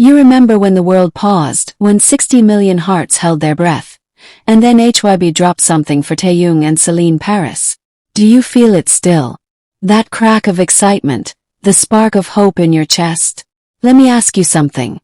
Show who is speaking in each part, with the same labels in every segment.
Speaker 1: You remember when the world paused, when 60 million hearts held their breath, and then HYBE dropped something for Taehyung and Celine Paris. Do you feel it still? That crack of excitement, the spark of hope in your chest? Let me ask you something.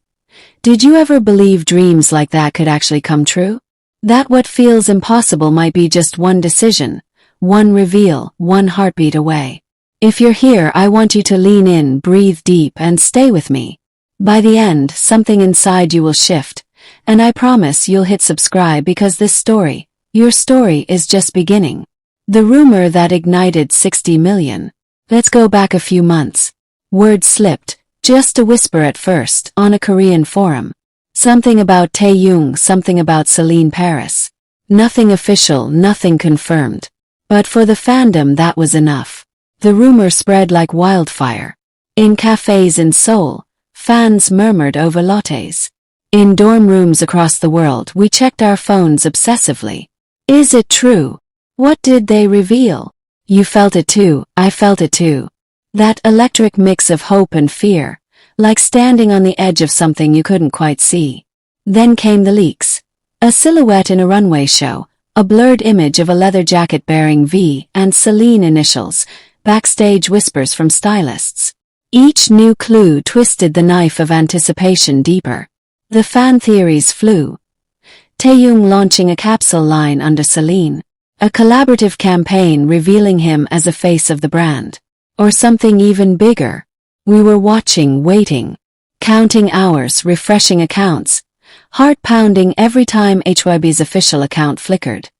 Speaker 1: Did you ever believe dreams like that could actually come true? That what feels impossible might be just one decision, one reveal, one heartbeat away. If you're here, I want you to lean in, breathe deep, and stay with me. By the end, something inside you will shift, and I promise you'll hit subscribe because this story, your story, is just beginning. The rumor that ignited 60 million. Let's go back a few months. Word slipped, just a whisper at first, on a Korean forum. Something about Taehyung, something about Celine Paris. Nothing official, nothing confirmed. But for the fandom that was enough. The rumor spread like wildfire. In cafes in Seoul, fans murmured over lattes. In dorm rooms across the world, we checked our phones obsessively. Is it true? What did they reveal? You felt it too, I felt it too. That electric mix of hope and fear, like standing on the edge of something you couldn't quite see. Then came the leaks. A silhouette in a runway show, a blurred image of a leather jacket bearing V and Celine initials, backstage whispers from stylists. Each new clue twisted the knife of anticipation deeper. The fan theories flew. Taehyung launching a capsule line under Celine. A collaborative campaign revealing him as a face of the brand. Or something even bigger. We were watching, waiting. Counting hours, refreshing accounts. Heart pounding every time HYBE's official account flickered.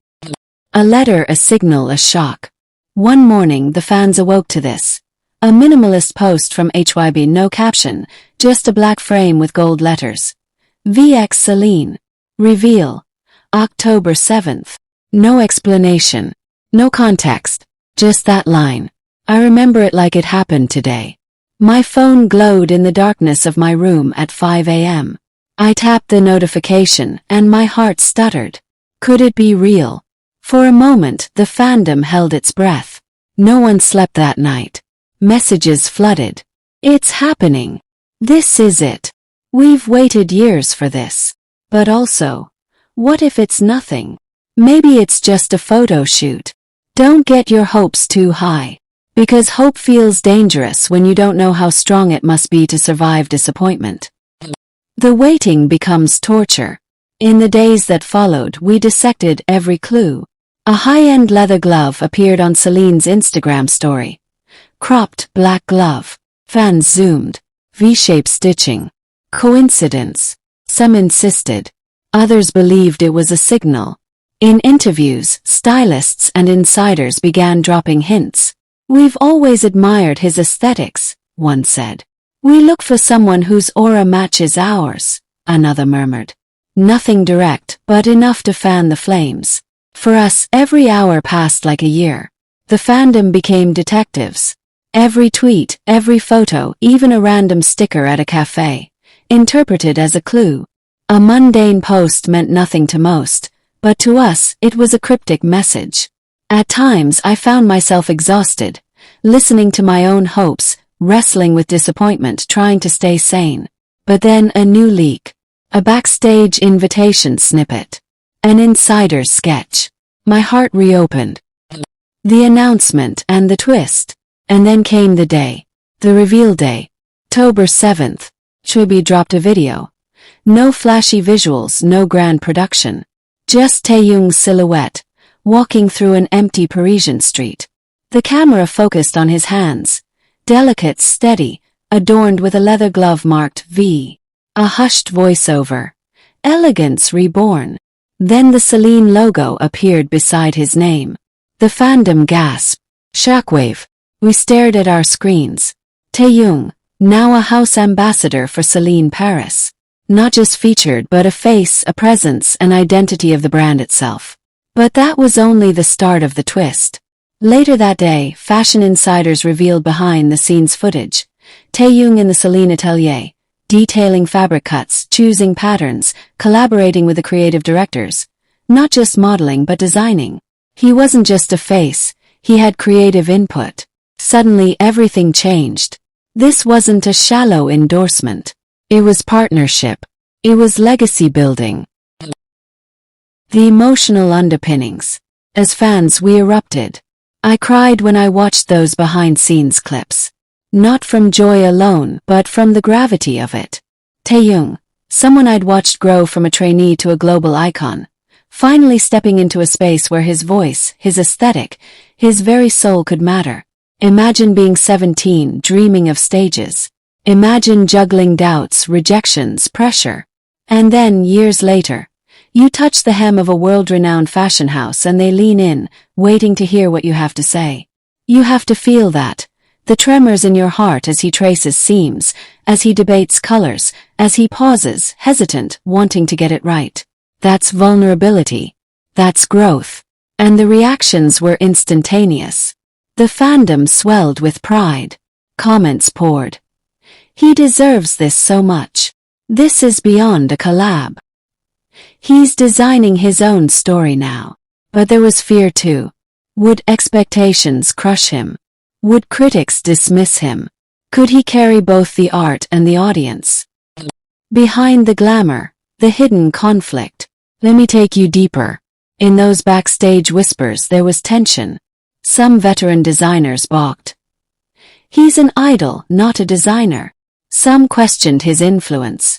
Speaker 1: A letter, a signal, a shock. One morning the fans awoke to this. A minimalist post from HYBE, no caption, just a black frame with gold letters. VX Celine. Reveal. October 7th. No explanation. No context. Just that line. I remember it like it happened today. My phone glowed in the darkness of my room at 5 a.m. I tapped the notification and my heart stuttered. Could it be real? For a moment, the fandom held its breath. No one slept that night. Messages flooded. It's happening. This is it. We've waited years for this. But also, what if it's nothing? Maybe it's just a photo shoot. Don't get your hopes too high. Because hope feels dangerous when you don't know how strong it must be to survive disappointment. The waiting becomes torture. In the days that followed, we dissected every clue. A high-end leather glove appeared on Celine's Instagram story. Cropped black glove. Fans zoomed. V-shaped stitching. Coincidence? Some insisted. Others believed it was a signal. In interviews, stylists and insiders began dropping hints. We've always admired his aesthetics, one said. We look for someone whose aura matches ours, another murmured. Nothing direct, but enough to fan the flames. For us, every hour passed like a year. The fandom became detectives. Every tweet, every photo, even a random sticker at a cafe, interpreted as a clue. A mundane post meant nothing to most, but to us, it was a cryptic message. At times, I found myself exhausted, listening to my own hopes, wrestling with disappointment, trying to stay sane. But then a new leak. A backstage invitation snippet. An insider's sketch. My heart reopened. The announcement and the twist. And then came the day. The reveal day. October 7th. HYBE dropped a video. No flashy visuals, no grand production. Just Taehyung's silhouette, walking through an empty Parisian street. The camera focused on his hands. Delicate, steady, adorned with a leather glove marked V. A hushed voiceover. Elegance reborn. Then the Celine logo appeared beside his name. The fandom gasped. Shockwave. We stared at our screens. Taehyung, now a house ambassador for Celine Paris. Not just featured but a face, a presence, an identity of the brand itself. But that was only the start of the twist. Later that day, fashion insiders revealed behind-the-scenes footage. Taehyung in the Celine atelier, detailing fabric cuts, choosing patterns, collaborating with the creative directors. Not just modeling but designing. He wasn't just a face, he had creative input. Suddenly everything changed. This wasn't a shallow endorsement. It was partnership. It was legacy building. The emotional underpinnings. As fans, we erupted. I cried when I watched those behind-scenes clips. Not from joy alone, but from the gravity of it. Taehyung, someone I'd watched grow from a trainee to a global icon, finally stepping into a space where his voice, his aesthetic, his very soul could matter. Imagine being 17, dreaming of stages. Imagine juggling doubts, rejections, pressure. And then, years later, you touch the hem of a world-renowned fashion house and they lean in, waiting to hear what you have to say. You have to feel that. The tremors in your heart as he traces seams, as he debates colors, as he pauses, hesitant, wanting to get it right. That's vulnerability. That's growth. And the reactions were instantaneous. The fandom swelled with pride. Comments poured. He deserves this so much. This is beyond a collab. He's designing his own story now. But there was fear too. Would expectations crush him? Would critics dismiss him? Could he carry both the art and the audience? Behind the glamour, the hidden conflict. Let me take you deeper. In those backstage whispers there was tension. Some veteran designers balked. He's an idol, not a designer. Some questioned his influence.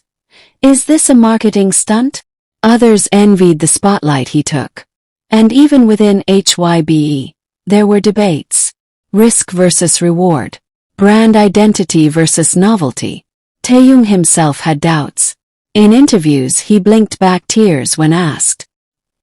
Speaker 1: Is this a marketing stunt? Others envied the spotlight he took. And even within HYBE, there were debates. Risk versus reward. Brand identity versus novelty. Taehyung himself had doubts. In interviews he blinked back tears when asked.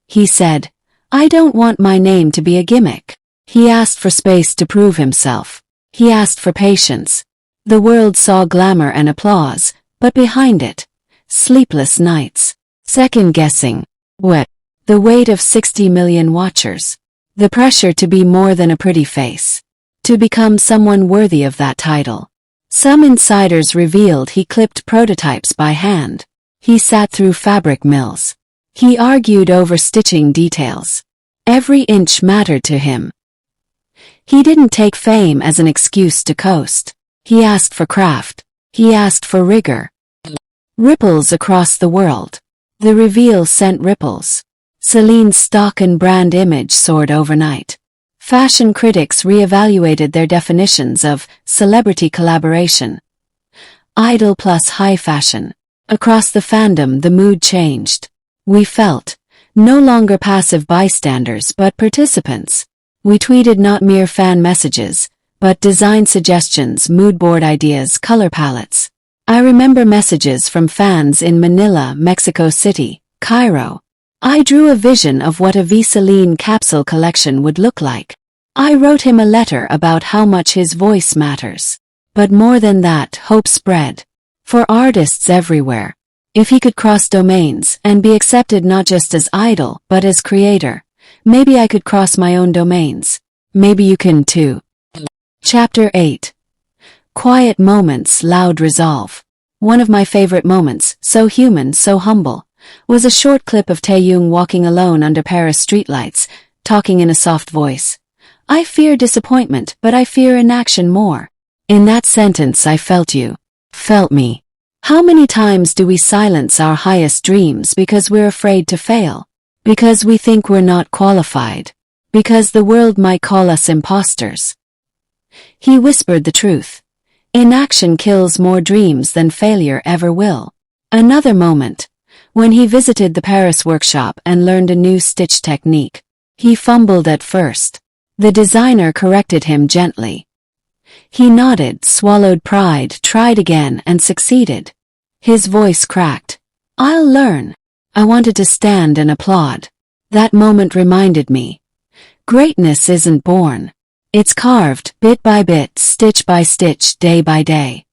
Speaker 1: He said, "I don't want my name to be a gimmick." He asked for space to prove himself. He asked for patience. The world saw glamour and applause, but behind it, sleepless nights. Second-guessing. What? The weight of 60 million watchers. The pressure to be more than a pretty face. To become someone worthy of that title. Some insiders revealed he clipped prototypes by hand. He sat through fabric mills. He argued over stitching details. Every inch mattered to him. He didn't take fame as an excuse to coast. He asked for craft. He asked for rigor. Ripples across the world. The reveal sent ripples. Celine's stock and brand image soared overnight. Fashion critics re-evaluated their definitions of celebrity collaboration. Idol plus high fashion. Across the fandom the mood changed. We felt, no longer passive bystanders but participants. We tweeted not mere fan messages, but design suggestions, mood board ideas, color palettes. I remember messages from fans in Manila, Mexico City, Cairo. I drew a vision of what a Celine capsule collection would look like. I wrote him a letter about how much his voice matters. But more than that, hope spread. For artists everywhere. If he could cross domains and be accepted not just as idol, but as creator, maybe I could cross my own domains. Maybe you can too. Chapter 8. Quiet moments, loud resolve. One of my favorite moments, so human, so humble, was a short clip of Taehyung walking alone under Paris streetlights, talking in a soft voice. I fear disappointment, but I fear inaction more. In that sentence I felt you. Felt me. How many times do we silence our highest dreams because we're afraid to fail? Because we think we're not qualified? Because the world might call us imposters? He whispered the truth. Inaction kills more dreams than failure ever will. Another moment. When he visited the Paris workshop and learned a new stitch technique. He fumbled at first. The designer corrected him gently. He nodded, swallowed pride, tried again and succeeded. His voice cracked. I'll learn. I wanted to stand and applaud. That moment reminded me. Greatness isn't born. It's carved, bit by bit, stitch by stitch, day by day.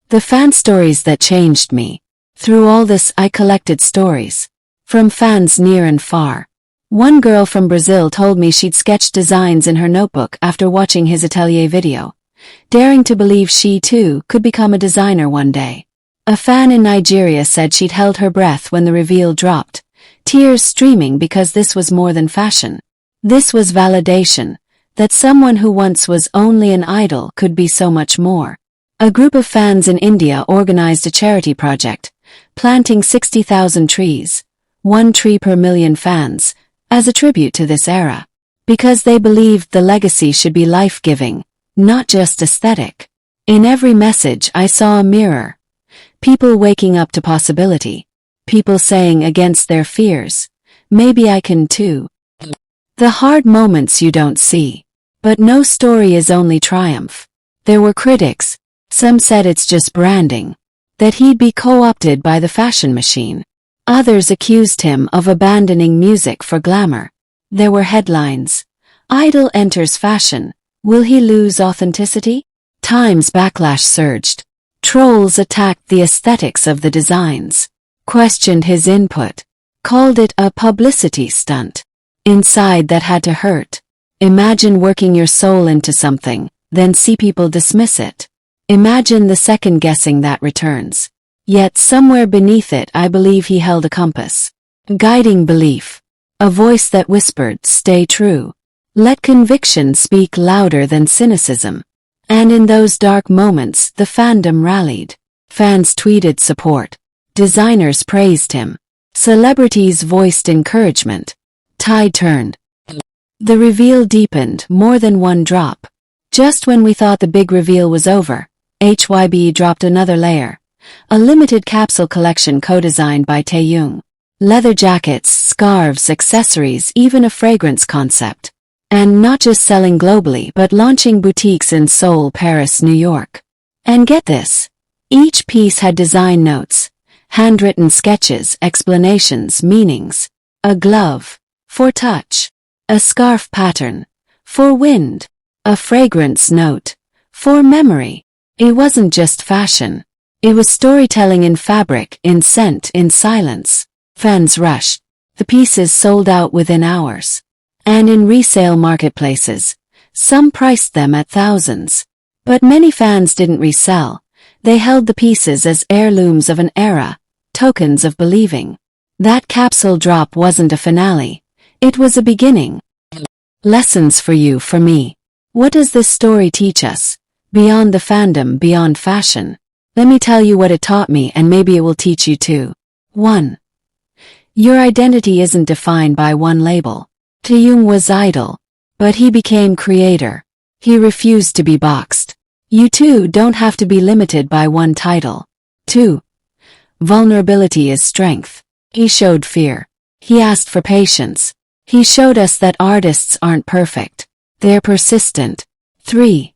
Speaker 1: The fan stories that changed me. Through all this I collected stories. From fans near and far. One girl from Brazil told me she'd sketched designs in her notebook after watching his atelier video, daring to believe she too could become a designer one day. A fan in Nigeria said she'd held her breath when the reveal dropped, tears streaming because this was more than fashion. This was validation, that someone who once was only an idol could be so much more. A group of fans in India organized a charity project, planting 60,000 trees, 1 tree per million fans, as a tribute to this era. Because they believed the legacy should be life-giving, not just aesthetic. In every message I saw a mirror. People waking up to possibility. People saying against their fears, maybe I can too. The hard moments you don't see. But no story is only triumph. There were critics. Some said it's just branding. That he'd be co-opted by the fashion machine. Others accused him of abandoning music for glamour. There were headlines. Idol enters fashion. Will he lose authenticity? Time's backlash surged. Trolls attacked the aesthetics of the designs. Questioned his input. Called it a publicity stunt. Inside that had to hurt. Imagine working your soul into something, then see people dismiss it. Imagine the second-guessing that returns. Yet somewhere beneath it I believe he held a compass. Guiding belief. A voice that whispered, stay true. Let conviction speak louder than cynicism. And in those dark moments the fandom rallied. Fans tweeted support. Designers praised him. Celebrities voiced encouragement. Tide turned. The reveal deepened, more than one drop. Just when we thought the big reveal was over, HYBE dropped another layer. A limited capsule collection co-designed by Taehyung. Leather jackets, scarves, accessories, even a fragrance concept. And not just selling globally but launching boutiques in Seoul, Paris, New York. And get this. Each piece had design notes. Handwritten sketches, explanations, meanings. A glove. For touch. A scarf pattern. For wind. A fragrance note. For memory. It wasn't just fashion. It was storytelling in fabric, in scent, in silence. Fans rushed. The pieces sold out within hours. And in resale marketplaces, some priced them at thousands. But many fans didn't resell. They held the pieces as heirlooms of an era, tokens of believing. That capsule drop wasn't a finale. It was a beginning. Lessons for you, for me. What does this story teach us? Beyond the fandom, beyond fashion. Let me tell you what it taught me, and maybe it will teach you too. 1. Your identity isn't defined by one label. Taehyung was idol, but he became creator. He refused to be boxed. You too don't have to be limited by one title. 2. Vulnerability is strength. He showed fear. He asked for patience. He showed us that artists aren't perfect. They're persistent. 3.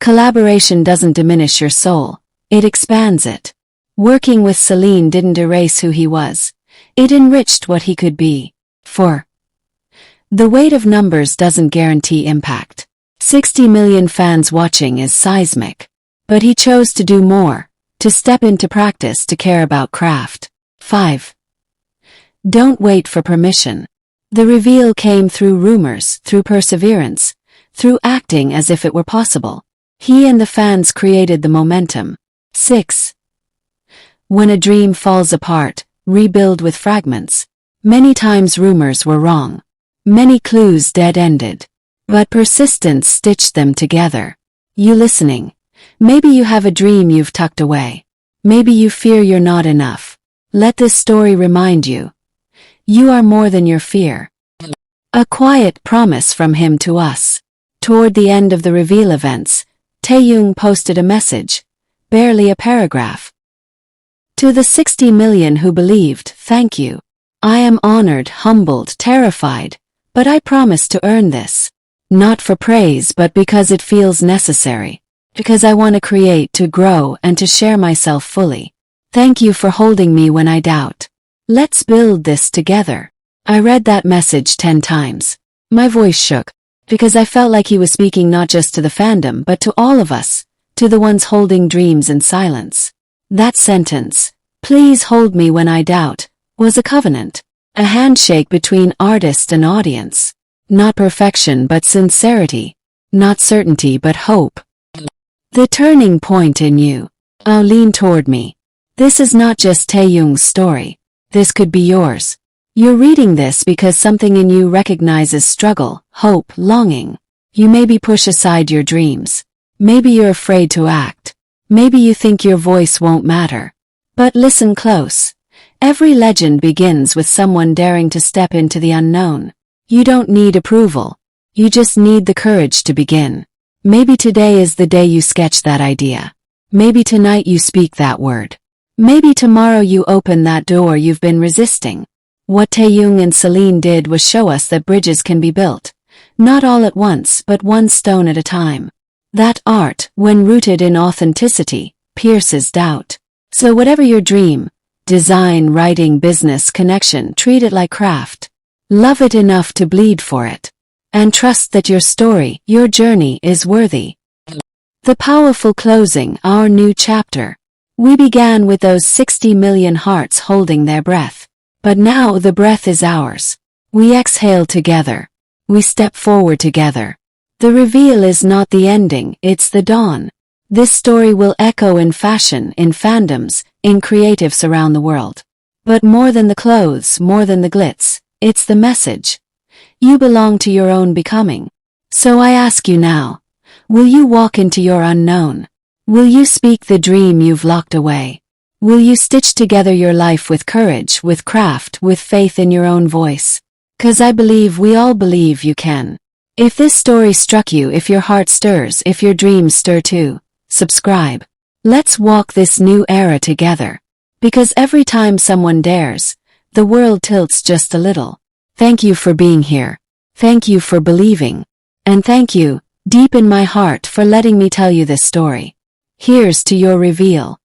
Speaker 1: Collaboration doesn't diminish your soul. It expands it. Working with Celine didn't erase who he was. It enriched what he could be. 4. The weight of numbers doesn't guarantee impact. 60 million fans watching is seismic. But he chose to do more, to step into practice, to care about craft. 5. Don't wait for permission. The reveal came through rumors, through perseverance, through acting as if it were possible. He and the fans created the momentum. 6. When a dream falls apart, rebuild with fragments. Many times rumors were wrong. Many clues dead-ended. But persistence stitched them together. You listening? Maybe you have a dream you've tucked away. Maybe you fear you're not enough. Let this story remind you. You are more than your fear. A quiet promise from him to us. Toward the end of the reveal events, Taehyung posted a message. Barely a paragraph. To the 60 million who believed, thank you. I am honored, humbled, terrified. But I promise to earn this. Not for praise, but because it feels necessary. Because I want to create, to grow, and to share myself fully. Thank you for holding me when I doubt. Let's build this together. I read that message 10 times. My voice shook. Because I felt like he was speaking not just to the fandom but to all of us. To the ones holding dreams in silence. That sentence, please hold me when I doubt, was a covenant. A handshake between artist and audience. Not perfection but sincerity. Not certainty but hope. The turning point in you. Oh, lean toward me. This is not just Taehyung's story. This could be yours. You're reading this because something in you recognizes struggle, hope, longing. You maybe push aside your dreams. Maybe you're afraid to act. Maybe you think your voice won't matter. But listen close. Every legend begins with someone daring to step into the unknown. You don't need approval. You just need the courage to begin. Maybe today is the day you sketch that idea. Maybe tonight you speak that word. Maybe tomorrow you open that door you've been resisting. What Taehyung and Celine did was show us that bridges can be built. Not all at once, but one stone at a time. That art, when rooted in authenticity, pierces doubt. So whatever your dream, design, writing, business, connection, treat it like craft. Love it enough to bleed for it. And trust that your story, your journey, is worthy. The powerful closing, our new chapter. We began with those 60 million hearts holding their breath. But now the breath is ours. We exhale together. We step forward together. The reveal is not the ending, it's the dawn. This story will echo in fashion, in fandoms, in creatives around the world. But more than the clothes, more than the glitz, it's the message. You belong to your own becoming. So I ask you now, will you walk into your unknown? Will you speak the dream you've locked away? Will you stitch together your life with courage, with craft, with faith in your own voice? 'Cause I believe we all believe you can. If this story struck you, if your heart stirs, if your dreams stir too, subscribe. Let's walk this new era together. Because every time someone dares, the world tilts just a little. Thank you for being here. Thank you for believing. And thank you, deep in my heart, for letting me tell you this story. Here's to your reveal.